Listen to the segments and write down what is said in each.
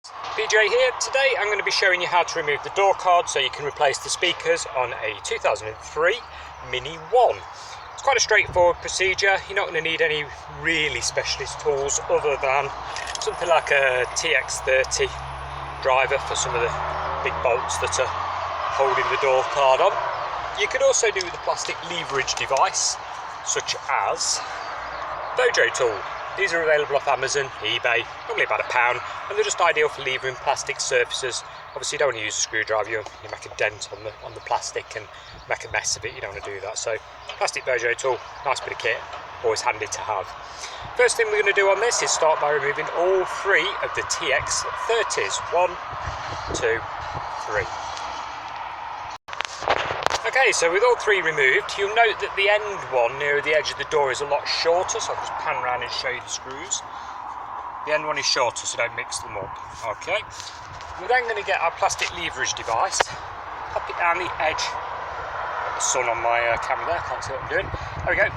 PJ here. Today I'm going to be showing you how to remove the door card so you can replace the speakers on a 2003 Mini 1. It's quite a straightforward procedure. You're not going to need any really specialist tools other than something like a TX30 driver for some of the big bolts that are holding the door card on. You could also do with a plastic leverage device such as Dojo tool. These are available off Amazon, eBay, normally about £1, and they're just ideal for levering plastic surfaces. Obviously you don't want to use a screwdriver, you make a dent on the plastic and make a mess of it. You don't want to do that. So plastic Dojo tool, nice bit of kit, always handy to have. First thing we're going to do on this is start by removing all three of the TX30s. 1, 2, 3. Okay, so with all three removed, you'll note that the end one near the edge of the door is a lot shorter, so I'll just pan around and show you the screws. The end one is shorter, so don't mix them up. Okay, we're then going to get our plastic leverage device, pop it down the edge. Got the sun on my camera there, can't see what I'm doing. There we go.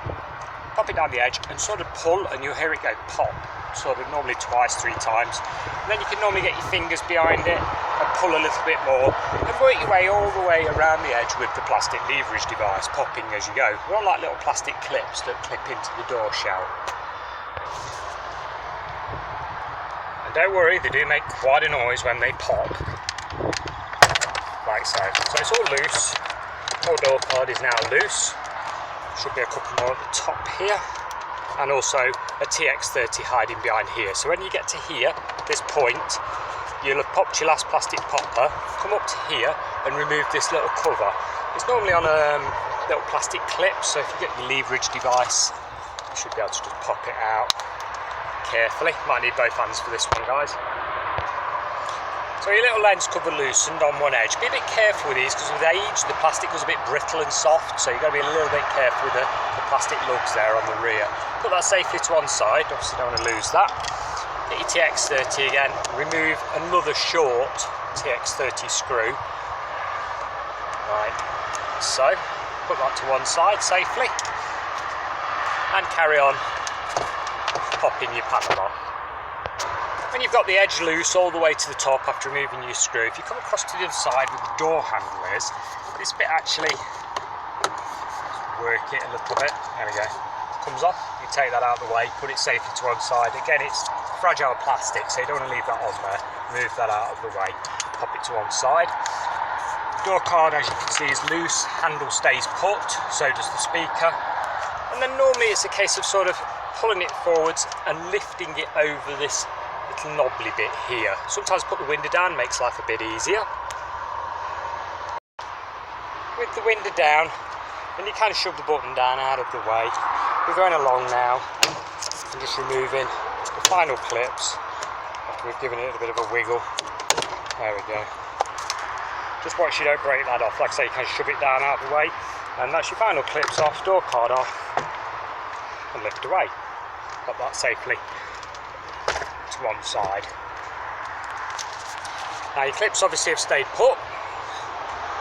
Pop it down the edge and sort of pull, and you'll hear it go pop, sort of normally twice, 3 times. And then you can normally get your fingers behind it and pull a little bit more and work your way all the way around the edge with the plastic leverage device, popping as you go. They're all like little plastic clips that clip into the door shell. And don't worry, they do make quite a noise when they pop, like so. So it's all loose. The whole door card is now loose. Should be a couple more at the top here, and also a TX30 hiding behind here. So when you get to here, this point, you'll have popped your last plastic popper, come up to here and remove this little cover. It's normally on a little plastic clip, so if you get your leverage device, you should be able to just pop it out carefully. Might need both hands for this one, guys. So your little lens cover loosened on one edge. Be a bit careful with these because with age the plastic was a bit brittle and soft, so you've got to be a little bit careful with the plastic lugs there on the rear. Put that safely to one side, obviously don't want to lose that. Get your TX30 again, remove another short TX30 screw. Right, so put that to one side safely and carry on popping your panel off. When you've got the edge loose all the way to the top after removing your screw, if you come across to the other side with the door handle is, this bit actually, work it a little bit, there we go, comes off, you take that out of the way, put it safely to one side. Again, it's fragile plastic, so you don't want to leave that on there, move that out of the way, pop it to one side. The door card, as you can see, is loose, handle stays put, so does the speaker, and then normally it's a case of sort of pulling it forwards and lifting it over this little knobbly bit here. Sometimes put the window down, makes life a bit easier. With the window down, then you kind of shove the button down out of the way. We're going along now and just removing the final clips after we've given it a bit of a wiggle. There we go. Just watch you don't break that off. Like I say, you can shove it down out of the way, and that's your final clips off, door card off, and lift away. Pop that safely to one side. Now your clips obviously have stayed put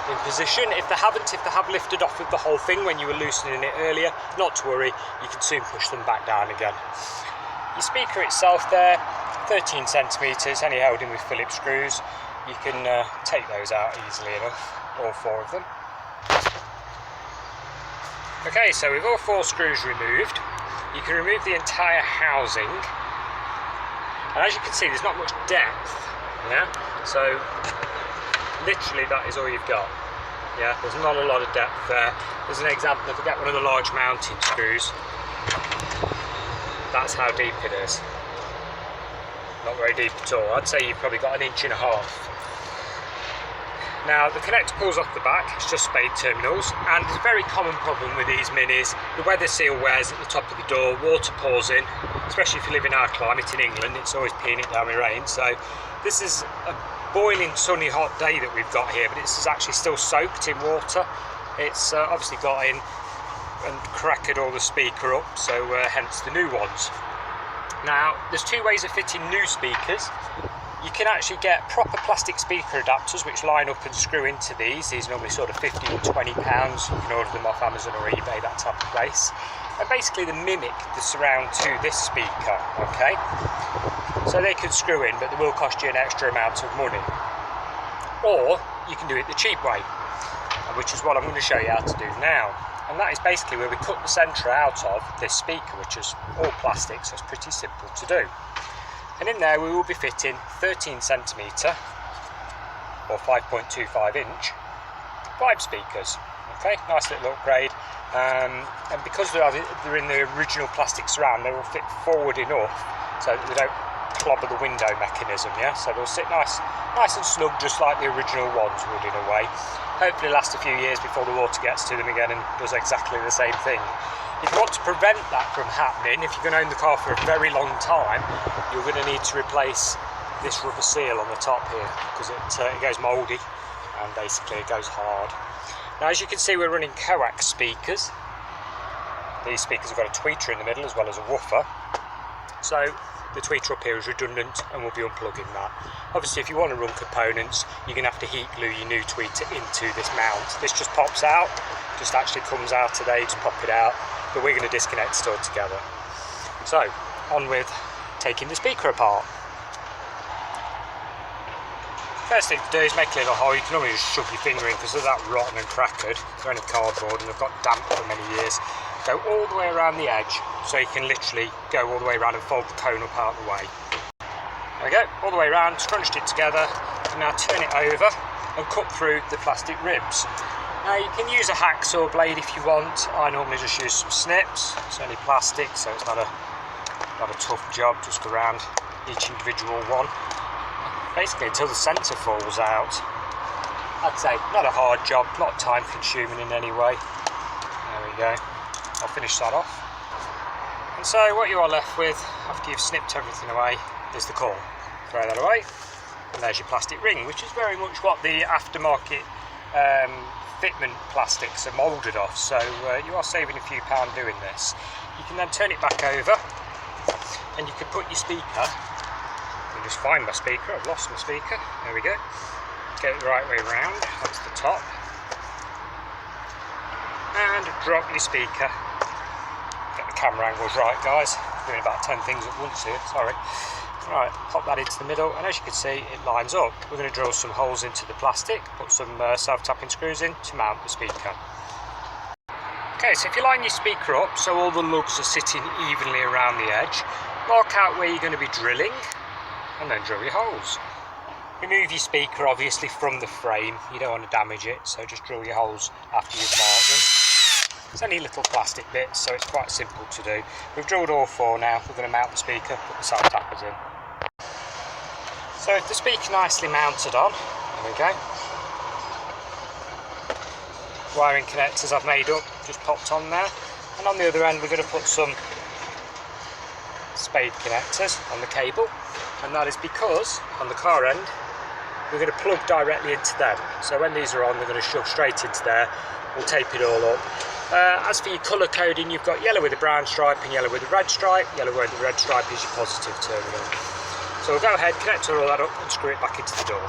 in position. If they have lifted off with the whole thing when you were loosening it earlier, not to worry, you can soon push them back down again. Your speaker itself there, 13 centimetres, only held in with Phillips screws. You can take those out easily enough, all 4 of them. Okay, so with all 4 screws removed, you can remove the entire housing. And as you can see, there's not much depth, yeah? So, literally that is all you've got. Yeah, there's not a lot of depth there. There's an example, if I get one of the large mounting screws, that's how deep it is. Not very deep at all. I'd say you've probably got 1.5 inches. Now the connector pulls off the back, it's just spade terminals, and it's a very common problem with these minis. The weather seal wears at the top of the door, water pours in, especially if you live in our climate in England, it's always peeing it down with rain. So this is a boiling sunny hot day that we've got here, but it's actually still soaked in water. It's obviously got in and cracked all the speaker up, so hence the new ones. Now there's 2 ways of fitting new speakers. You can actually get proper plastic speaker adapters which line up and screw into these. These are normally sort of £15, £20. You can order them off Amazon or eBay, that type of place. And basically they mimic the surround to this speaker, okay? So they could screw in, but they will cost you an extra amount of money. Or you can do it the cheap way, which is what I'm going to show you how to do now. And that is basically where we cut the centre out of this speaker, which is all plastic, so it's pretty simple to do. And in there we will be fitting 13cm or 5.25 inch vibe speakers. Okay, nice little upgrade. And because they're in the original plastic surround, they will fit forward enough so that they don't clobber the window mechanism, yeah? So they'll sit nice and snug, just like the original ones would in a way. Hopefully last a few years before the water gets to them again and does exactly the same thing. If you want to prevent that from happening, if you're going to own the car for a very long time, you're going to need to replace this rubber seal on the top here, because it goes mouldy and basically it goes hard. Now, as you can see, we're running coax speakers. These speakers have got a tweeter in the middle as well as a woofer. So the tweeter up here is redundant and we'll be unplugging that. Obviously, if you want to run components, you're going to have to heat glue your new tweeter into this mount. This just pops out, just actually comes out today, just pop it out, but we're going to disconnect it all together. So, on with taking the speaker apart. First thing to do is make a little hole. You can only just shove your finger in because they're that rotten and crackered. They're only cardboard and they've got damp for many years. Go all the way around the edge, so you can literally go all the way around and fold the cone up out of the way. There we go, all the way around, scrunched it together, and now turn it over and cut through the plastic ribs. Now you can use a hacksaw blade if you want. I normally just use some snips. It's only plastic, so it's not a tough job, just around each individual one. Basically until the centre falls out. I'd say not a hard job, not time consuming in any way. There we go. I'll finish that off. And so what you are left with, after you've snipped everything away, is the core. Throw that away, and there's your plastic ring, which is very much what the aftermarket fitment plastics are moulded off, so you are saving a few pounds doing this. You can then turn it back over, and you can put your speaker, I'll just find my speaker, I've lost my speaker, there we go, get it the right way round, that's the top, and drop your speaker. Get the camera angles right, guys. Doing about 10 things at once here, sorry. Right, pop that into the middle, and as you can see, it lines up. We're going to drill some holes into the plastic, put some self-tapping screws in to mount the speaker. Okay, so if you line your speaker up so all the lugs are sitting evenly around the edge, mark out where you're going to be drilling, and then drill your holes. Remove your speaker obviously from the frame, you don't want to damage it, so just drill your holes after you've marked them. It's only little plastic bits, so it's quite simple to do. We've drilled all four now. We're going to mount the speaker, put the self-tappers in. So the speaker nicely mounted on, there we go. Wiring connectors I've made up, just popped on there. And on the other end we're going to put some spade connectors on the cable. And that is because, on the car end, we're going to plug directly into them. So when these are on, they're going to shove straight into there. We'll tape it all up. As for your colour coding, you've got yellow with a brown stripe and yellow with a red stripe. Yellow with the red stripe is your positive terminal. So we'll go ahead, connect all that up and screw it back into the door.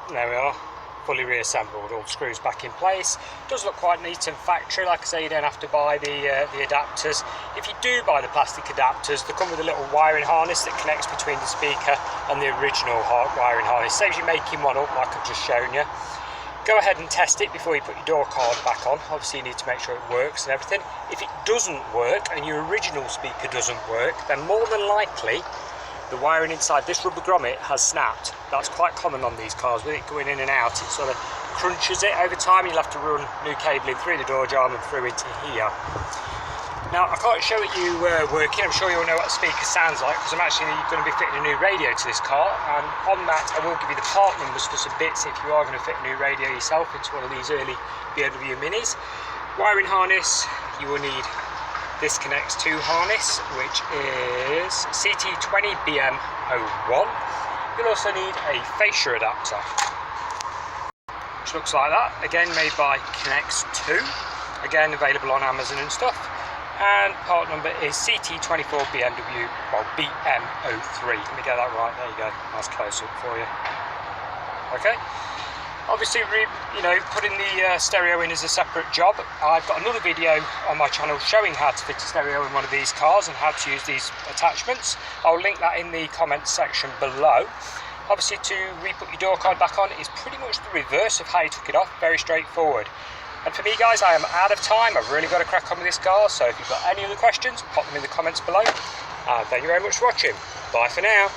And there we are, fully reassembled, all the screws back in place. It does look quite neat and factory. Like I say, you don't have to buy the adapters. If you do buy the plastic adapters, they come with a little wiring harness that connects between the speaker and the original wiring harness. Saves you making one up like I've just shown you. Go ahead and test it before you put your door card back on. Obviously you need to make sure it works and everything. If it doesn't work and your original speaker doesn't work, then more than likely the wiring inside this rubber grommet has snapped. That's quite common on these cars. With it going in and out, it sort of crunches it over time. You'll have to run new cabling through the door jamb and through into here. Now, I can't show it you working. I'm sure you'll know what the speaker sounds like because I'm actually going to be fitting a new radio to this car, and on that I will give you the part numbers for some bits if you are going to fit a new radio yourself into one of these early BMW Minis. Wiring harness, you will need this connects to harness, which is CT20BM01. You'll also need a fascia adapter, which looks like that. Again, made by Connects2. Again, available on Amazon and stuff. And part number is CT24BMW, well, BM03. Let me get that right, there you go. Nice close up for you. Okay. Obviously, putting the stereo in is a separate job. I've got another video on my channel showing how to fit a stereo in one of these cars and how to use these attachments. I'll link that in the comments section below. Obviously, to re-put your door card back on is pretty much the reverse of how you took it off, very straightforward. And for me guys, I am out of time. I've really got to crack on with this car, so if you've got any other questions, pop them in the comments below. Thank you very much for watching. Bye for now.